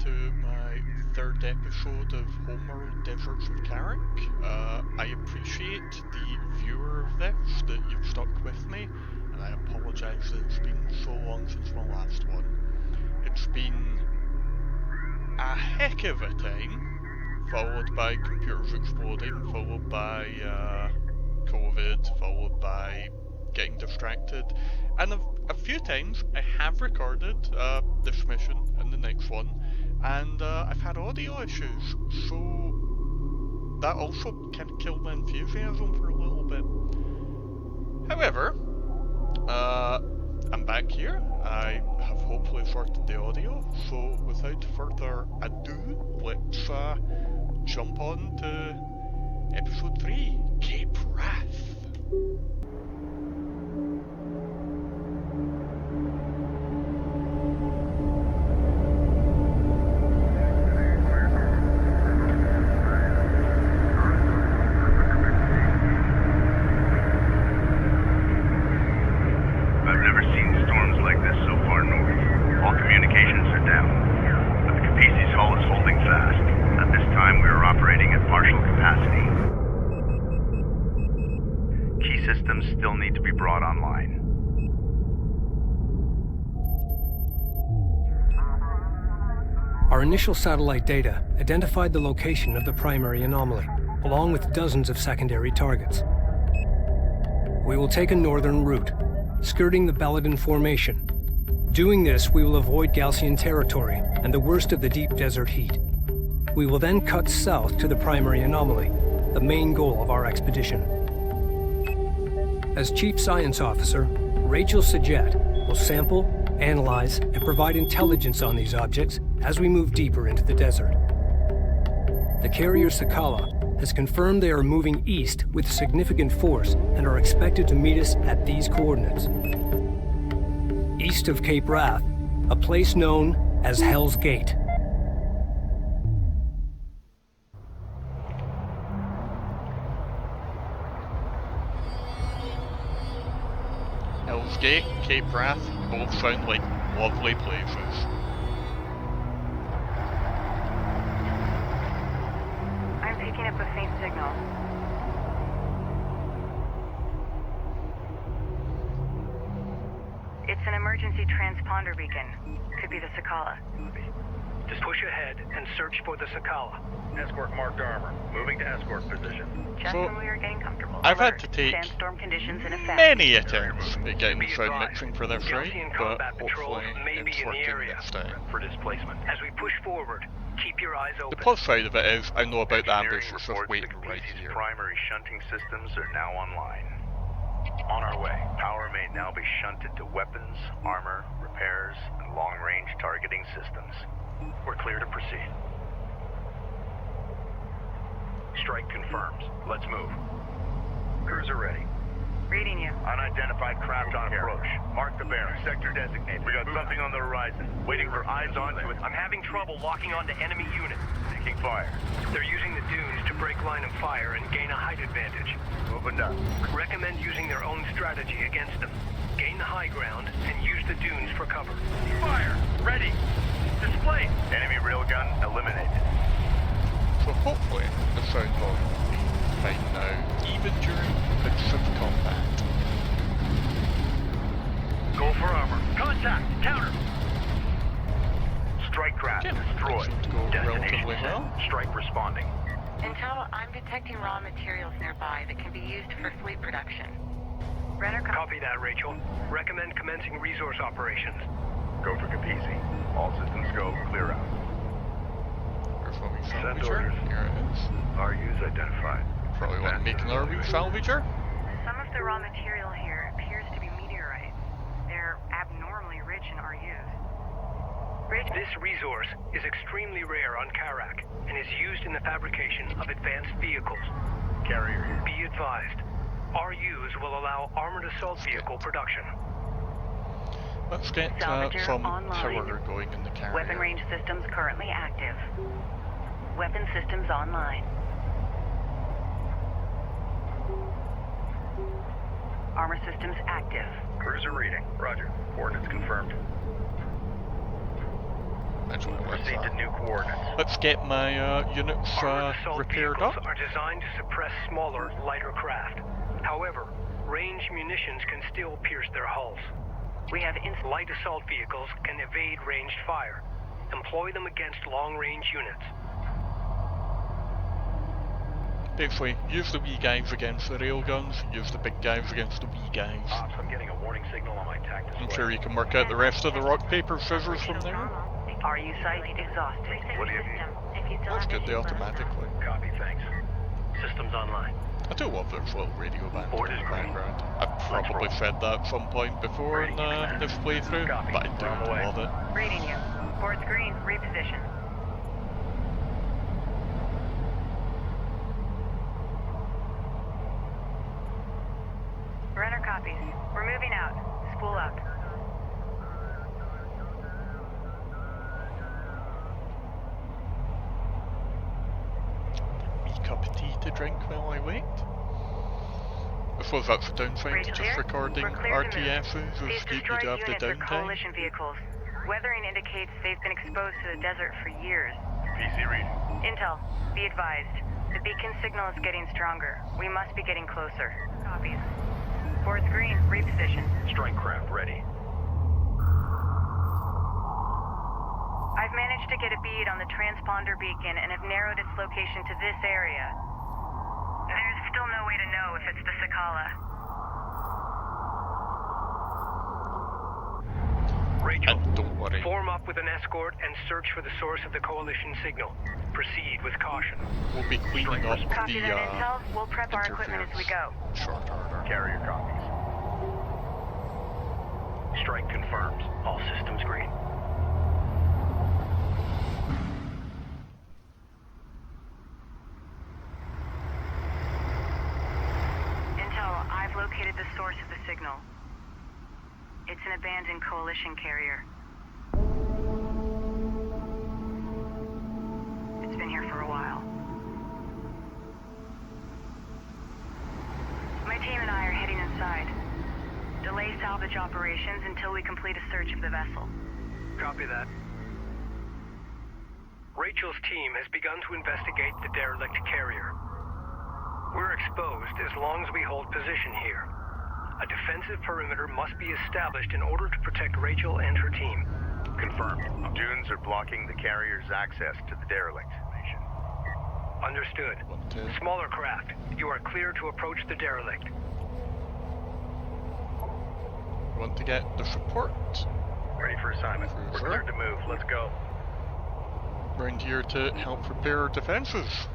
to my third episode of Homeworld Deserts of Kharak. I appreciate the viewer of this that you've stuck with me, and I apologise that it's been so long since my last one. It's been a heck of a time, followed by computers exploding, followed by COVID, followed by getting distracted, and a few times I have recorded this mission and the next one, and I've had audio issues, so that also kind of killed my enthusiasm for a little bit. However, I'm back here. I have hopefully sorted the audio, so without further ado, let's jump on to episode 3, Cape Wrath. Still need to be brought online. Our initial satellite data identified the location of the primary anomaly, along with dozens of secondary targets. We will take a northern route, skirting the Baladin Formation. Doing this, we will avoid Gaussian territory and the worst of the deep desert heat. We will then cut south to the primary anomaly, the main goal of our expedition. As Chief Science Officer, Rachel Sajet will sample, analyze, and provide intelligence on these objects as we move deeper into the desert. The carrier Sakala has confirmed they are moving east with significant force and are expected to meet us at these coordinates. East of Cape Wrath, a place known as Hell's Gate. Hell's Gate, Cape Wrath, both sound like lovely places. I'm picking up a faint signal. It's an emergency transponder beacon. Could be the Sakala. Just push ahead and search for the Sakala. Escort marked armor. Moving to escort position. Just So, when we were getting comfortable. I've had Alert. to take Sandstorm conditions in effect. many attempts at getting Be sound advised, mixing for this right, Gaussian but combat patrols hopefully may be it's in the working area this time. for displacement. As we push forward, keep your eyes open. The plus side of it is I know about the Engineering ambush that's just reports waiting the right Cape's here. primary shunting systems are now online. On our way. Power may now be shunted to weapons, armor, repairs, and long-range targeting systems. We're clear to proceed. Strike confirms. Let's move. Cruiser ready. Reading you. Unidentified craft on approach. Mark the bearing. Sector designated. We got something on the horizon. Waiting for eyes onto it. I'm having trouble locking onto enemy units. Taking fire. They're using the dunes to break line of fire and gain a height advantage. Moving up. Recommend using their own strategy against them. Gain the high ground and use the dunes for cover. Fire! Ready! Display! Enemy railgun eliminated. So hopefully the sound will be fine now, even during bits of combat. Go for armor. Contact! Counter! Strike craft Yeah, destroyed. that should go Destination relatively set. well. Strike responding. Intel, I'm detecting raw materials nearby that can be used for fleet production. Renner, Copy that, Rachel. Recommend commencing resource operations. Go for Capizzi. All systems go. Clear out. There's one wee Send salvager. orders. Here it is. RU's identified. Probably want to make another wee salvager. Some of the raw material here appears to be meteorites. They're abnormally rich in RUs. This resource is extremely rare on Kharak and is used in the fabrication of advanced vehicles. Carrier here. Be advised, RUs will allow armored assault vehicle production. Let's get Salvager some online. power going in the carrier. Weapon range systems currently active. Weapon systems online. Armor systems active. Cruiser reading. Roger. Coordinates confirmed. Actually, Proceed to new coordinates. Let's get my units Armored assault repaired vehicles up. are designed to suppress smaller, lighter craft. However, range munitions can still pierce their hulls. We have light assault vehicles can evade ranged fire. Employ them against long-range units. Basically, use the wee guys against the railguns, use the big guys against the wee guys. Ops, I'm getting a warning signal on my TAC display. I'm sure you can work out the rest of the rock, paper, scissors from there. Are you site exhausted? What do you need? Let's get the automatically. Copy, thanks. Systems online. I do love there's little radio bands in Board the is green. background. I've probably said that at some point before in this playthrough, Copy. but I do We're on the way. love it. Reading you. Board's green. Reposition. Runner copies. We're moving out. Spool up. Wee cup of tea to drink while I wait. I suppose that's the downside to Rachel just here. recording We're clear to move. RTSs, These is you destroyed do have the units are downtime. coalition vehicles. Weathering indicates they've been exposed to the desert for years. PC reading. Intel, be advised. The beacon signal is getting stronger. We must be getting closer. Copies. Board's green. Reposition. Strike craft ready. I've managed to get a bead on the transponder beacon and have narrowed its location to this area. There's still no way to know if it's the Sakala. Rachel, And don't worry, form up with an escort and search for the source of the coalition signal. Proceed with caution. we'll be cleaning up Copy the that intel. We'll prep our equipment as we go. short order. Carrier copies. Strike confirms. All systems green. Intel, I've located the source of the signal. It's an abandoned coalition carrier. It's been here for a while. My team and I are heading inside. Delay salvage operations until we complete a search of the vessel. Copy that. Rachel's team has begun to investigate the derelict carrier. We're exposed as long as we hold position here. A defensive perimeter must be established in order to protect Rachel and her team. Confirmed. Dunes are blocking the carrier's access to the derelict. Understood. Want to Smaller craft, you are clear to approach the derelict. get the support Ready for assignment. We're Sure. cleared to move. Let's go. around here to help repair defenses.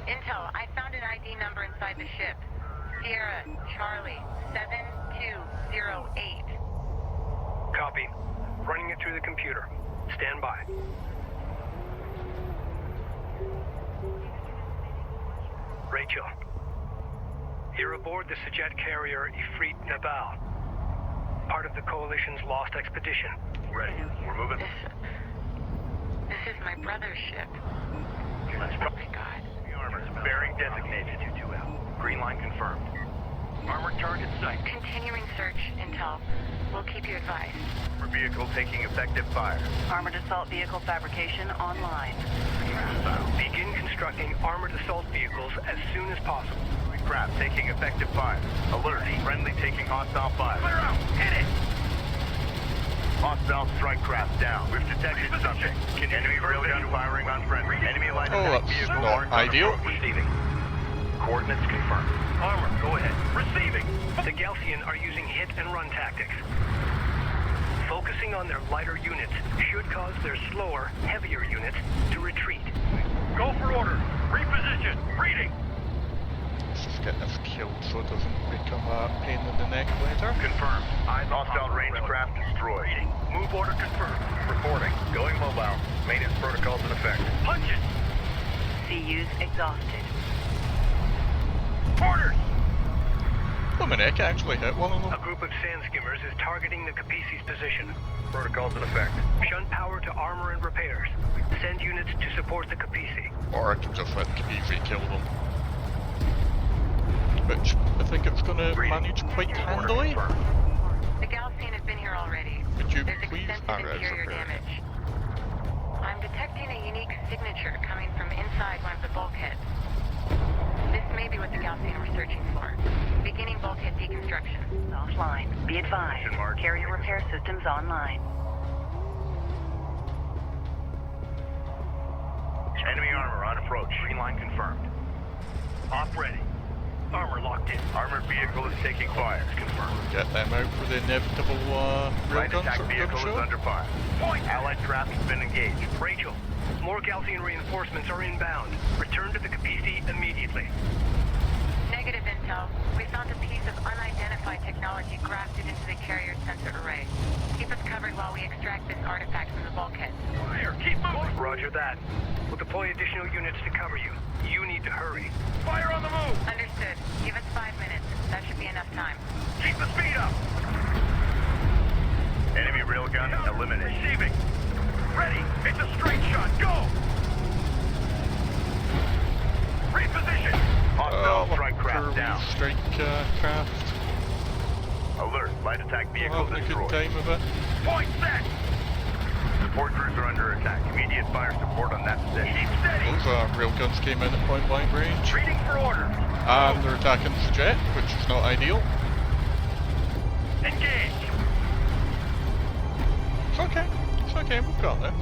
Intel, I found an ID number inside the ship. Sierra Charlie 7208. Copy. Running it through the computer. Stand by. Rachel. You're aboard the Sajet carrier Ifrit Nabal. Part of the Coalition's lost expedition. Ready. We're moving. This is my brother's ship. Let's Oh my god. The armor. Bearing designated. 2 out. Green line confirmed. Armored target site. Continuing search, Intel. We'll keep you advised. Armored vehicle taking effective fire. Armored assault vehicle fabrication online. Begin constructing armored assault vehicles as soon as possible. Craft taking effective fire. Alert. Friendly taking hostile fire. Clear out! Hit it! Hostile strike craft down. We've detected subject. Enemy railgun firing on friendly. Enemy light Oh, attack that's vehicle not marked on ideal. approach. Receiving. Coordinates confirmed. Armor, go ahead. Receiving! The Galcian are using hit-and-run tactics. Focusing on their lighter units should cause their slower, heavier units to retreat. Go for order! Reposition! Reading! Let's just get this killed so it doesn't become a pain in the neck later. Confirmed. Hostile range craft destroyed. Reading. Move order confirmed. Reporting. Going mobile. Maintenance protocols in effect. Punch it! CU's exhausted. Orders! Oh, my neck actually hit one of A them. group of sand skimmers is targeting the Capisi's position. Protocols in effect. Shunt power to armor and repairs. Send units to support the Capisi. Or I can just let Kabizi kill them. Which I think it's gonna manage quite handily. The Galcian have been here already. Would you There's please? extensive Alright, interior okay. damage. detecting a unique signature coming from inside one of the bulkheads. This may be what the Gaussian were searching for. Beginning bulkhead deconstruction. Offline. Be advised. Carrier repair systems online. Enemy armor on approach. Green line confirmed. Op ready. Armor locked in. Armored vehicle is taking fire. Confirmed. Get them out for the inevitable Light railguns attack that we're vehicle gonna is show. under fire. Point! Allied craft's been engaged. Rachel, more Gaussian reinforcements are inbound. Return to the Capisi immediately. Negative intel. We found a piece of unidentified technology grafted into the carrier's sensor array. Keep us covered while we extract this artifact from the bulkhead. Fire! Keep moving! Roger that. We'll deploy additional units to cover you. You need to hurry. Fire on the move! Understood. Give us 5 minutes. That should be enough time. Keep the speed up! Enemy railgun eliminated. Receiving! Ready! It's a straight shot! Go! Reposition! Hostile strike craft down. Strike craft. Alert. Light attack We're vehicle having a good destroyed. time of it. Point set! Support crews are under attack. Immediate fire support on that position. Keep steady! Those railguns came in at point blank range. Reading for order. And they're attacking the jet, which is not ideal. Engage! It's okay, we've got this.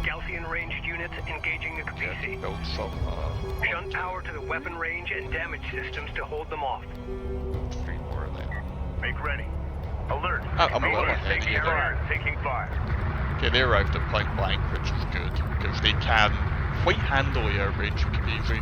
Gaussian ranged units engaging the Capisi. Build some, Shunt power to the weapon range and damage systems to hold them off. 3 more of them. Make ready. Alert. I'm a little Alert. ahead Taking here. fire. Taking fire. Okay, they arrived at point blank, which is good, because they can quite handily outrange Capisi.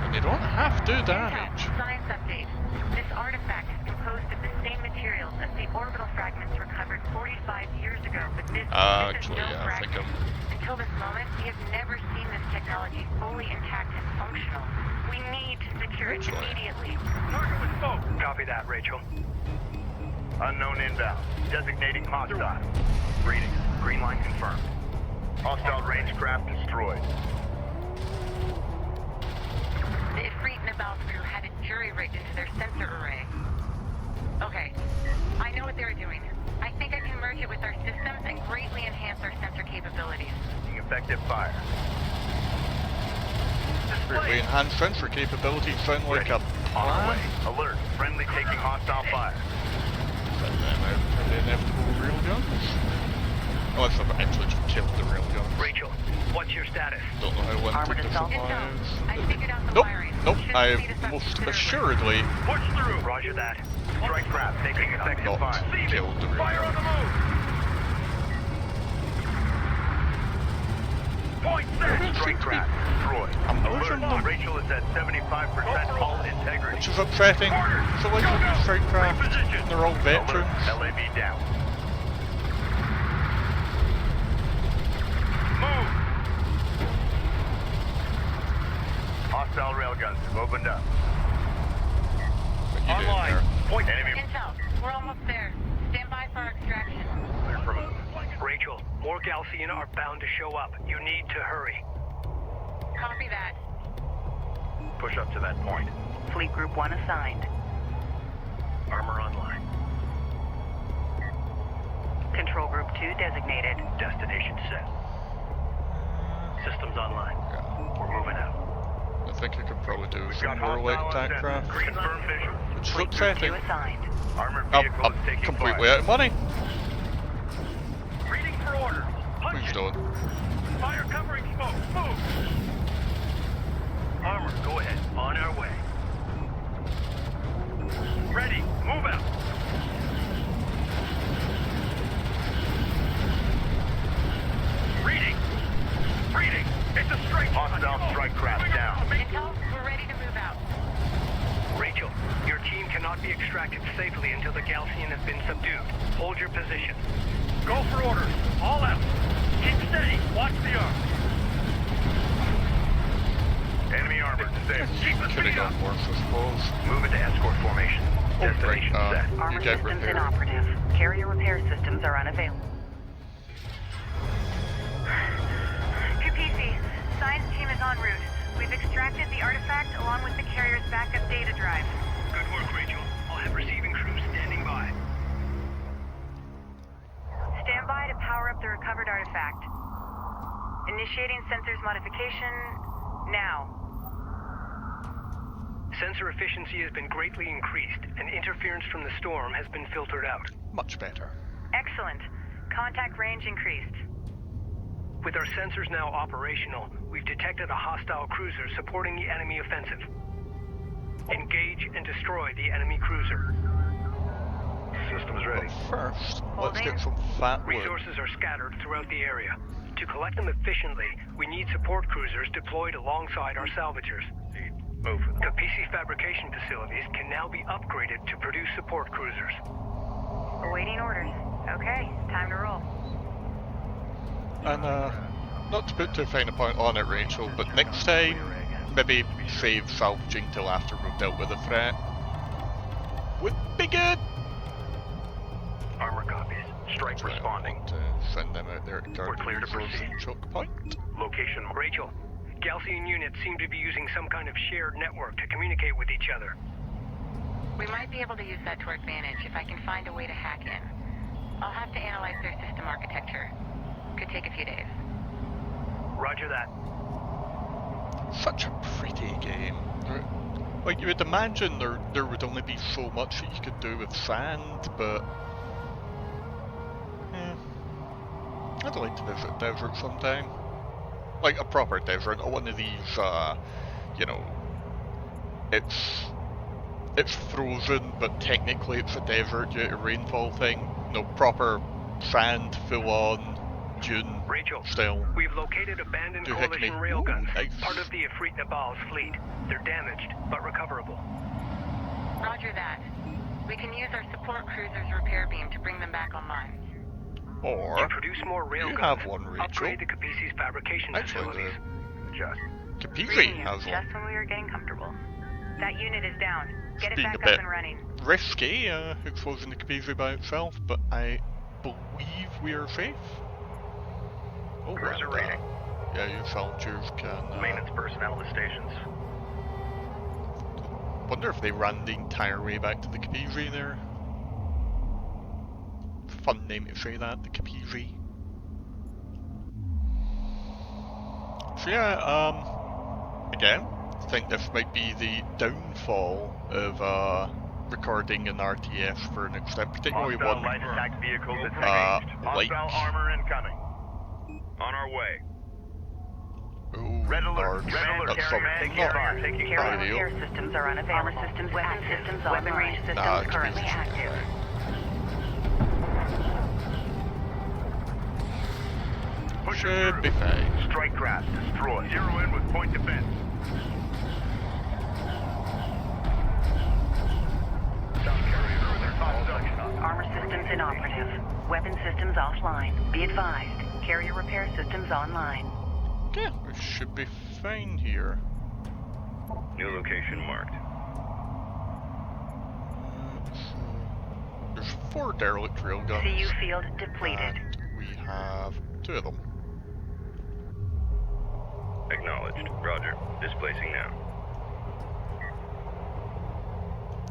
And they don't have to damage. Intel. Science update. This artifact is composed of the same materials as the orbital fragments recovered 45 years ago, but this is Actually, no yeah, I think fragment. Until this moment, we have never seen this technology fully intact and functional. We need to secure it Actually. immediately. Target with smoke. Copy that, Rachel. Unknown inbound. Designating hostile. Reading. Green line confirmed. Hostile range craft destroyed. The Ifrit and the Balsbu had a jury rigged into their sensor array. Okay, I know what they're doing. I think I can merge it with our systems and greatly enhance our sensor capabilities. Taking effective fire. Greatly enhanced sensor capabilities sound like a On our plan. way. Alert. Friendly taking hostile fire. Send them out for the inevitable railguns. Unless I've actually just killed the railguns. Rachel, what's your status? Don't know how Armored limited the assault. supply Intel, is. I figured out the Nope, wiring. nope, Shouldn't I speed us up most considerably. assuredly Push through. Roger that. Strike craft taking effective not fire. killed the Fire on railguns. the move! Point set! Strike craft destroyed. I'm Alert. losing them. Rachel is at 75% hull integrity. Which is upsetting. So like with the strike craft, and they're all veterans. Alert. LAV down. Move! Hostile railguns have opened up. What you doing Online. there? Point enemy. Intel, we're almost there. Stand by for our extraction. Clear for move. Rachel, more Gaussian are bound to show up. You need to hurry. Copy that. Push up to that point. Fleet Group 1 assigned. Armor online. Control Group 2 designated. Destination set. Systems online. Yeah. We're moving out. I think I could probably do We've some got more light hostile on attack center. craft. Confirm visual. Which is Fleet Group 2 upsetting. assigned. Armored vehicle I'm is taking completely fire. out of money. Reading for order. Punch Please it. don't. Fire covering smoke. Move. Armor, go ahead. On our way. Ready. Move out. Reading. Reading. It's a strike. Hostile strike craft down. Intel, we're ready to move out. Rachel, your team cannot be extracted safely until the Gaussian has been subdued. Hold your position. Go for orders. All out. Keep steady. Watch the arm. Enemy armor safe. Keep the Could have speed up. gone worse, I suppose. Move into escort formation. Oh, right. Destination set. You Armor get systems repaired. inoperative. Carrier repair systems are unavailable. Capisi, science team is en route. We've extracted the artifact along with the carrier's backup data drive. Good work, Rachel. I'll have receiving crews standing by. Stand the recovered artifact. Initiating sensors modification now. Sensor efficiency has been greatly increased, and interference from the storm has been filtered out. Much better. Excellent. Contact range increased. With our sensors now operational, we've detected a hostile cruiser supporting the enemy offensive. Engage and destroy the enemy cruiser. Systems ready. But first, let's Holding. get some fat wood. Resources are scattered throughout the area. To collect them efficiently, we need support cruisers deployed alongside our salvagers. Move for them. Capisi fabrication facilities can now be upgraded to produce support cruisers. Awaiting orders. Okay, time to roll. And not to put too fine a point on it, Rachel, but next time, maybe save salvaging till after we've dealt with the threat. Would be good! Armor copies. Strike That's why I responding. want to send them out there to guard We're clear to resource proceed. choke point. Location. Rachel, Galcian units seem to be using some kind of shared network to communicate with each other. We might be able to use that to our advantage if I can find a way to hack in. I'll have to analyze their system architecture. Could take a few days. Roger that. Such a pretty game. Like, you would imagine there would only be so much that you could do with sand, but... I'd like to visit a desert sometime. Like a proper desert, not one of these, you know... It's frozen, but technically it's a desert due to rainfall thing. No, proper sand, full-on, dune Rachel, style. we've located abandoned Do you think coalition me- railguns, Ooh, nice. part of the Ifrit Nabal's fleet. They're damaged, but recoverable. Roger that. We can use our support cruiser's repair beam to bring them back online. Or... To produce more You railguns, have one, Rachel. upgrade the Capisi's fabrication Actually, facilities. Just. the Capisi Greeting you has one. just when we were getting comfortable. That unit is down. Get it Being back a up bit and running. risky, exposing the Capisi by itself, but I believe we are safe. Oh, Cruiser and, rating. yeah, you salvagers can... Maintenance personnel to stations. Wonder if they ran the entire way back to the Capisi there. Fun name to say that, the Capisi. So yeah, again, I think this might be the downfall of recording an RTS for an extent, particularly Hostile one light attack vehicle like Hostile armor incoming. On our way. ooh, Red alert. large. Red alert. That's Carrier taking fire. Taking Carrier fire. ideal. repair systems are unavailable. Armor systems weapon systems weapon range systems Nah, currently Capisi. active. Push Should through. be fine. Strike craft destroyed. Zero in with point defense. South carrier, their hostile. Armor systems inoperative. Weapon systems offline. Be advised. Carrier repair systems online. Yeah, we should be fine here. New location marked. So there's 4 derelict railguns. CU field depleted. And we have 2 of them. Acknowledged. Roger. Displacing now.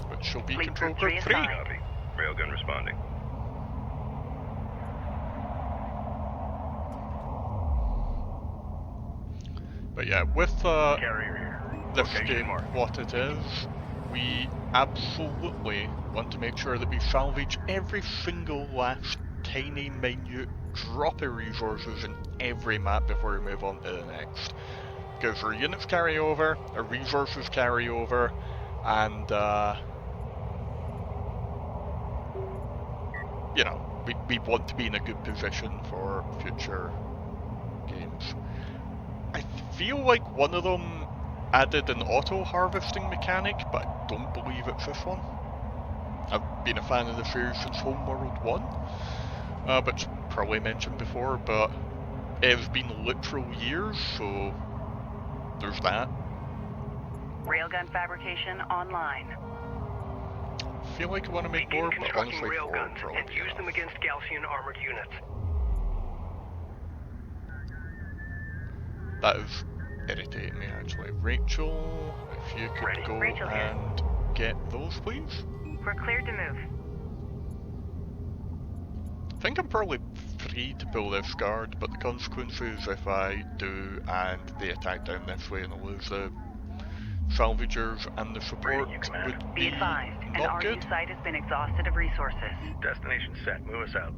Which shall be Fleet control group group 3. three assigned. Copy. Railgun responding. But yeah, with Carrier here. this Location game marked. what it is, we absolutely want to make sure that we salvage every single last tiny minute drop of resources in every map before we move on to the next. Because our units carry over, our resources carry over, and you know, we want to be in a good position for future games. I feel like one of them added an auto-harvesting mechanic, but I don't believe it's this one. I've been a fan of the series since Homeworld 1, but it's probably mentioned before, but it's been literal years, so there's that. Railgun fabrication online. I feel like I want to make Begin more, but constructing honestly 4 railguns probably and use them enough. against Galcian armored units. That is irritating me actually. Rachel, if you could Ready. go Rachel here. and get those please. We're cleared to move. I think I'm probably free to pull this guard, but the consequences if I do and they attack down this way and I lose the salvagers and the support would Be be advised, an not RU good. site has been exhausted of resources. Destination set. Move us out.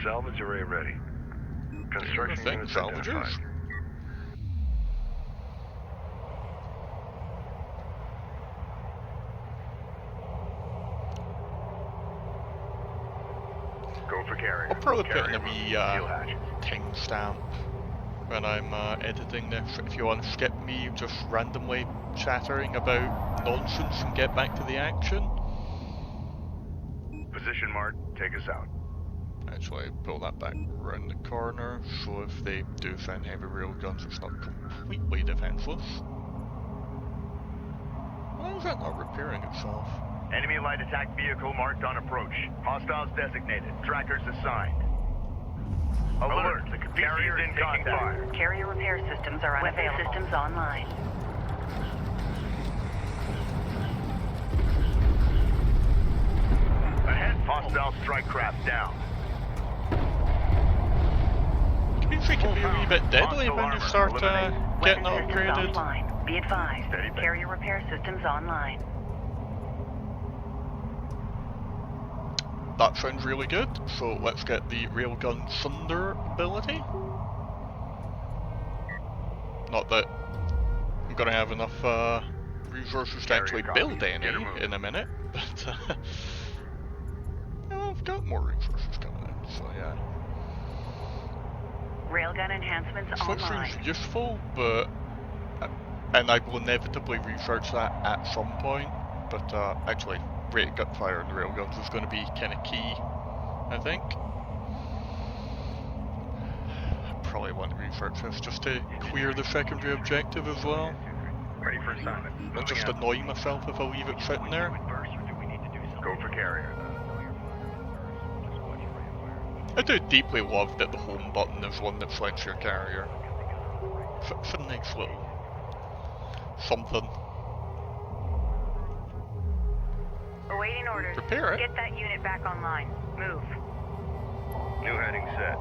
Salvage array ready. I Construction think units salvagers. identified. Go for carrier. I'll probably put in Carrier a wee steel hatch. timestamp when I'm editing this. If you want to skip me just randomly chattering about nonsense and get back to the action. Position mark. Take us out. Actually, pull that back around the corner, so if they do send heavy railguns, it's not completely defenseless. Why is that not repairing itself? Enemy light attack vehicle marked on approach. Hostiles designated. Trackers assigned. Alert! The carrier in contact. Carrier repair systems are unavailable. Weapon systems online. Ahead. Hostile strike craft down. Means they can be a wee bit deadly Hostile when you armor start eliminated. getting Weapon systems upgraded. offline. Be advised. Steady back. Carrier repair systems online. That sounds really good, so let's get the Railgun Thunder ability. Not that I'm going to have enough resources to actually build any in a minute, but well, I've got more resources coming in, so yeah. Railgun enhancements Switch online. seems useful, but and I will inevitably research that at some point, but actually rate of gut fire in the railguns is going to be kind of key, I think. I probably want to research this just to clear the secondary objective as well. Ready for assignment. I'll just annoy myself if I leave it sitting there. Go for carrier. I do deeply love that the home button is one that selects your carrier. It's a nice little something. Awaiting orders. Prepare it. Get that unit back online. Move. New heading set.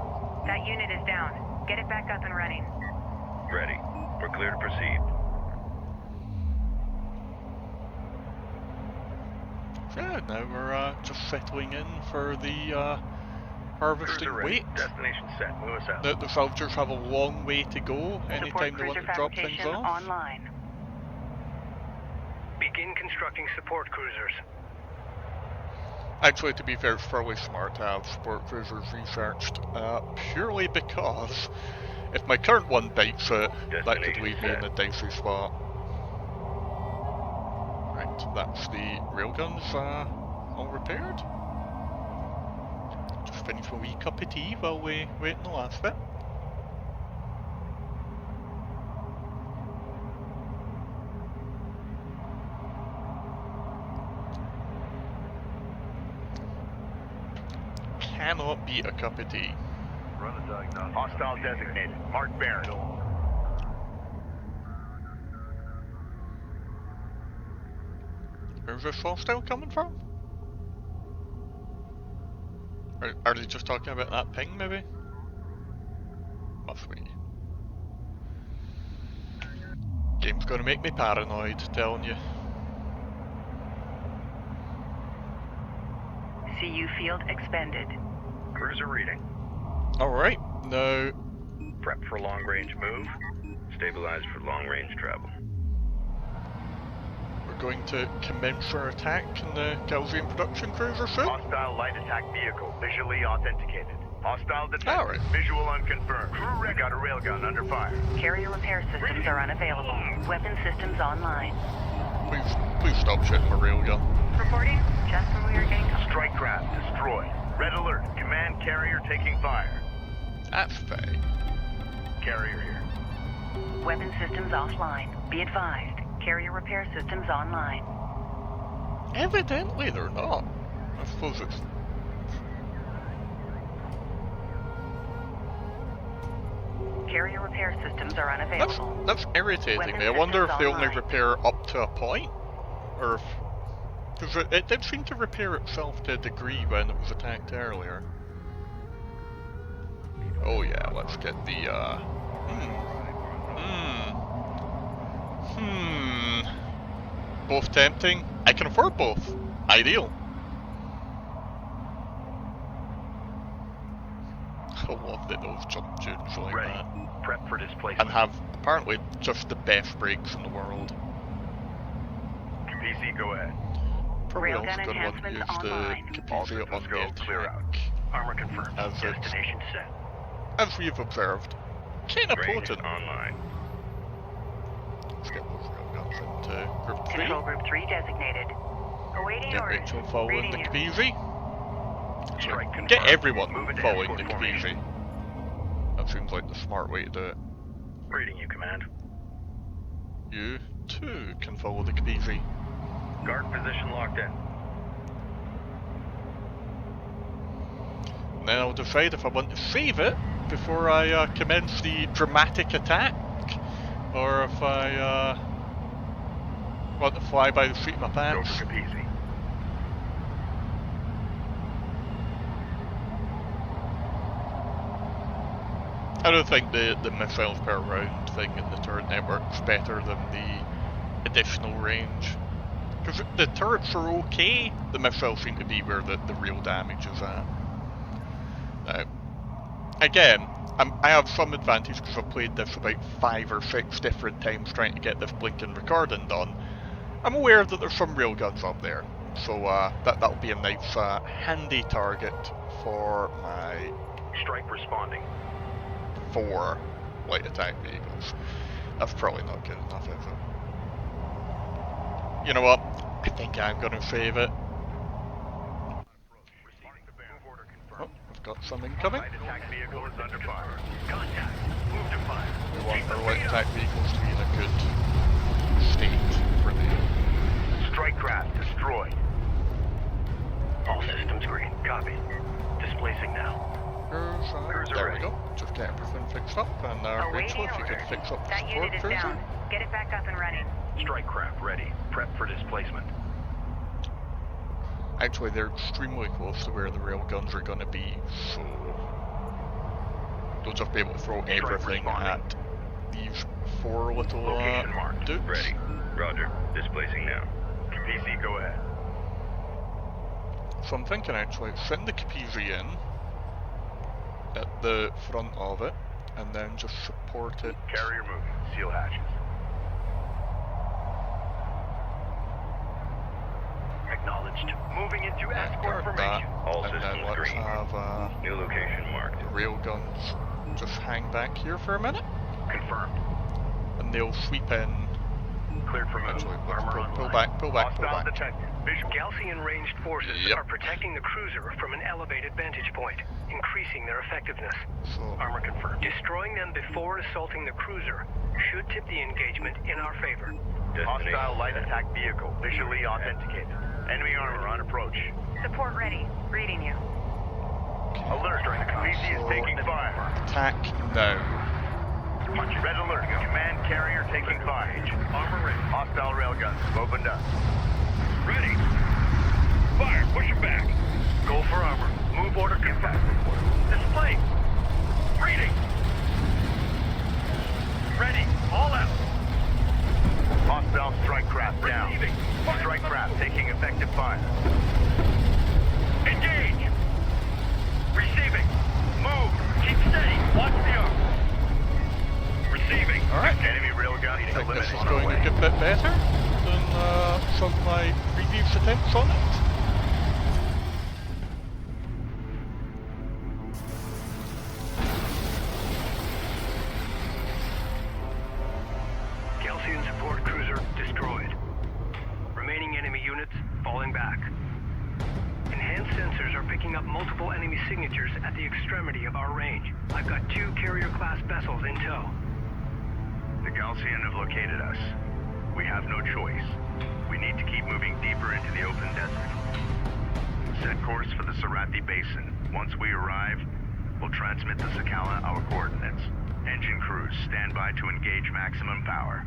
That unit is down. Get it back up and running. Ready. We're clear to proceed. Yeah, now we're just settling in for the harvesting Cruiser ready. wait. Destination set. Move us out. The soldiers have a long way to go Support anytime they want cruiser to drop things fabrication off. online. Begin constructing support cruisers. Actually, to be fair, it's fairly smart to have support cruisers researched, purely because if my current one bites it, that could leave me in a dicey spot. Right, that's the railguns all repaired. Just finish my wee cup of tea while we wait in the last bit. Cannot beat a cup of tea. Run the diagnostic. Hostile designated. Mark Baron. Where's this hostile coming from? Are they just talking about that ping, maybe? Must be. Game's gonna make me paranoid, telling you. CU field expended. Cruiser reading. Alright, now Prep for long range move. Stabilize for long range travel. we're going to commence our attack in the Galzian production cruiser soon. Hostile light attack vehicle visually authenticated. Hostile detected. Alright. Visual unconfirmed. Crew ready. Got a railgun under fire. Carrier repair systems are unavailable. Weapon systems online. Please stop shooting my railgun. Reporting just when we were getting comfortable. Strike craft destroyed. Red alert. Command carrier taking fire. That's fine. Carrier here. Weapon systems offline. Be advised. Carrier repair systems online. Evidently they're not. I suppose it's... Carrier repair systems are unavailable. That's irritating Weapon me. I wonder if systems they only online. repair up to a point? Or if... Because it did seem to repair itself to a degree when it was attacked earlier. Oh yeah, let's get the, both tempting. I can afford both. Ideal. I love that those jump tunes like Ready. that. Prep for displacement. And have apparently just the best brakes in the world. PC, go ahead. Probably Railgun also gonna want to enhancements use the online. All Capizzi systems on go, the clear out. attack, Armor confirmed. as it's, Destination set. as we've observed, kinda Range potent. online. Let's get those railguns into Group 3. Control Group 3 designated. Awaiting Get orders. Rachel following the Reading you. Capizzi. Strike confirmed. Get everyone Move into following escort the formation. Capizzi. That seems like the smart way to do it. Reading you, Command. You, too, can follow the Capizzi. Guard position locked in. And then I'll decide if I want to save it before I commence the dramatic attack, or if I want to fly by the seat of my Go pants. for Capizzi. I don't think the missiles per round thing in the turret network's better than the additional range. Because the turrets are okay, the missiles seem to be where the real damage is at. Now, again, I have some advantage because I've played this about 5 or 6 different times trying to get this blinking recording done. I'm aware that there's some railguns up there, so that'll be a nice handy target for my Strike responding. 4 light attack vehicles. That's probably not good enough, is it? You know what? I think I'm gonna save it. Oh, I've got some incoming. Light attack vehicle is under fire. Contact. Move to fire. We want our light attack vehicles to be in a good state for the... Strike craft destroyed. All systems green. Copy. Displacing now. Cruiser There we ready. go. Just get everything fixed up, and Rachel, Awaiting if you could orders. fix up the That support unit is cruiser. down. Get it back up and running. Strike craft ready. Prep for displacement. Actually, they're extremely close to where the railguns are going to be, so they'll just be able to throw everything responding. at these 4 little Location marked. dudes. Ready. Roger. Displacing now. PC, go ahead. So I'm thinking actually, send the Capizzi in at the front of it, and then just support it. Carrier moving. Seal hatches. Acknowledged. Moving into escort Guard that, formation. All and then systems let's green. have New location marked. the railguns just hang back here for a minute, Confirmed. and they'll sweep in. Cleared for move. Actually, let's Armor pull online. back, pull back, pull Hostile back. detected. Visual. Galcian ranged forces Yep. are protecting the cruiser from an elevated vantage point, increasing their effectiveness. So, Armor confirmed. Destroying them before assaulting the cruiser should tip the engagement in our favor. Hostile light attack vehicle visually authenticated. Enemy armor on approach. Support ready. Reading you. Alert. The Capizzi is taking fire. attack now. Red alert. Command carrier taking fire. Armor ready. Hostile railguns opened up. Ready. Fire. Push it back. Go for armor. Move order confirmed. Display. Reading. Ready. All out. Hostile strike craft down. Receiving. Strike craft taking effective fire. Engage. Receiving. Move. Keep steady. Watch the arm. Receiving. Alright. Enemy railgun I think this eliminated. is going a good bit better than some of my previous attempts on it. Galcian support cruiser destroyed. Remaining enemy units falling back. Enhanced sensors are picking up multiple enemy signatures at the extremity of our range. I've got 2 carrier-class vessels in tow. The Galcian have located us. We have no choice. We need to keep moving deeper into the open desert. Set course for the Sarathi Basin. Once we arrive, we'll transmit to Sakala our coordinates. Engine crews, stand by to engage maximum power.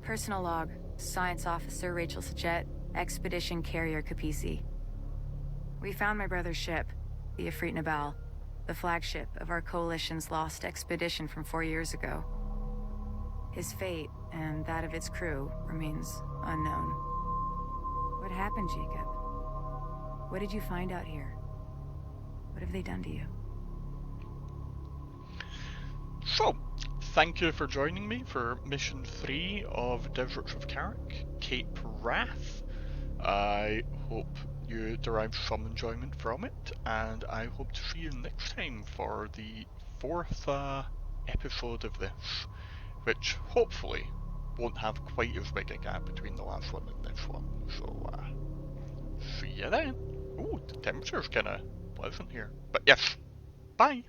Personal log. Science Officer Rachel Sajette. Expedition Carrier Capisi. We found my brother's ship, the Ifrit Nabal, the flagship of our Coalition's lost expedition from 4 years ago. His fate, and that of its crew, remains unknown. What happened, Jacob? What did you find out here? What have they done to you? So, thank you for joining me for Mission 3 of Deserts of Kharak, Cape Wrath. I hope you derived some enjoyment from it, and I hope to see you next time for the 4th episode of this, which hopefully won't have quite as big a gap between the last one and this one. So, see you then. Ooh, the temperature's kinda pleasant here. But yes, bye!